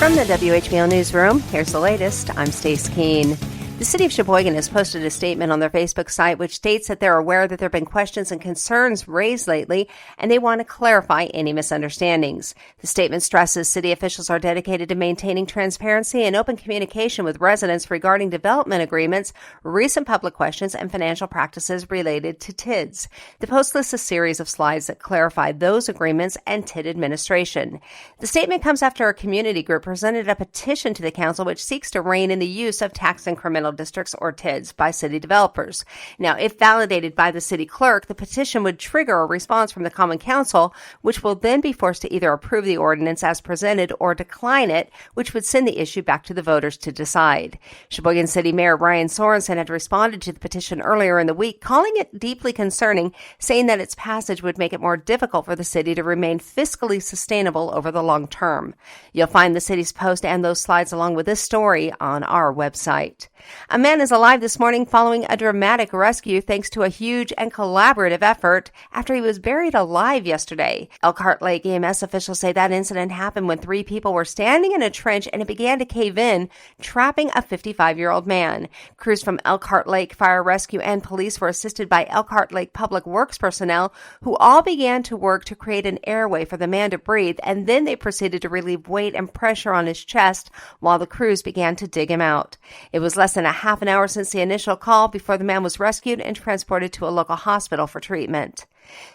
From the WHBL Newsroom, here's the latest. I'm Stace Keene. The city of Sheboygan has posted a statement on their Facebook site which states that they're aware that there have been questions and concerns raised lately, and they want to clarify any misunderstandings. The statement stresses city officials are dedicated to maintaining transparency and open communication with residents regarding development agreements, recent public questions, and financial practices related to TIDs. The post lists a series of slides that clarify those agreements and TID administration. The statement comes after a community group presented a petition to the council which seeks to rein in the use of tax incremental districts or TIDs by city developers. Now, if validated by the city clerk, the petition would trigger a response from the Common Council, which will then be forced to either approve the ordinance as presented or decline it, which would send the issue back to the voters to decide. Sheboygan City Mayor Brian Sorensen had responded to the petition earlier in the week, calling it deeply concerning, saying that its passage would make it more difficult for the city to remain fiscally sustainable over the long term. You'll find the city's post and those slides along with this story on our website. A man is alive this morning following a dramatic rescue thanks to a huge and collaborative effort after he was buried alive yesterday. Elkhart Lake EMS officials say that incident happened when 3 people were standing in a trench and it began to cave in, trapping a 55-year-old man. Crews from Elkhart Lake Fire Rescue and police were assisted by Elkhart Lake Public Works personnel who all began to work to create an airway for the man to breathe, and then they proceeded to relieve weight and pressure on his chest while the crews began to dig him out. It was less than a half an hour since the initial call before the man was rescued and transported to a local hospital for treatment.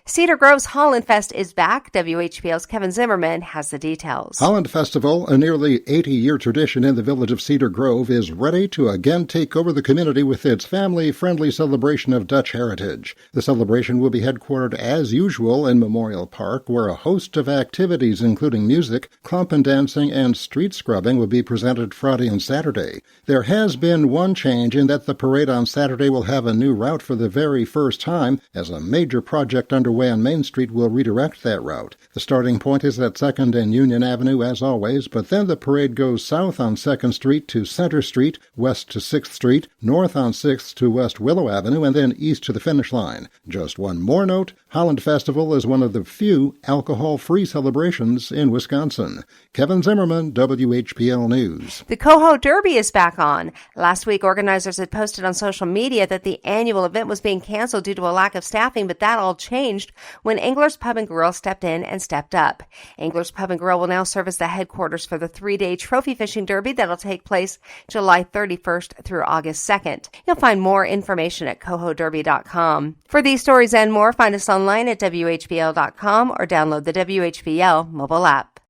Cedar Grove's Holland Fest is back. WHBL's Kevin Zimmerman has the details. Holland Festival, a nearly 80-year tradition in the village of Cedar Grove, is ready to again take over the community with its family-friendly celebration of Dutch heritage. The celebration will be headquartered as usual in Memorial Park, where a host of activities including music, klompen dancing, and street scrubbing will be presented Friday and Saturday. There has been one change in that the parade on Saturday will have a new route for the very first time, as a major project underway on Main Street will redirect that route. The starting point is at 2nd and Union Avenue as always, but then the parade goes south on 2nd Street to Center Street, west to 6th Street, north on 6th to West Willow Avenue, and then east to the finish line. Just one more note, Holland Festival is one of the few alcohol-free celebrations in Wisconsin. Kevin Zimmerman, WHPL News. The Coho Derby is back on. Last week, organizers had posted on social media that the annual event was being canceled due to a lack of staffing, but that all changed when Anglers Pub and Grill stepped in and stepped up. Anglers Pub and Grill will now serve as the headquarters for the 3-day trophy fishing derby that'll take place July 31st through August 2nd. You'll find more information at cohoderby.com. For these stories and more, find us online at WHBL.com or download the WHBL mobile app.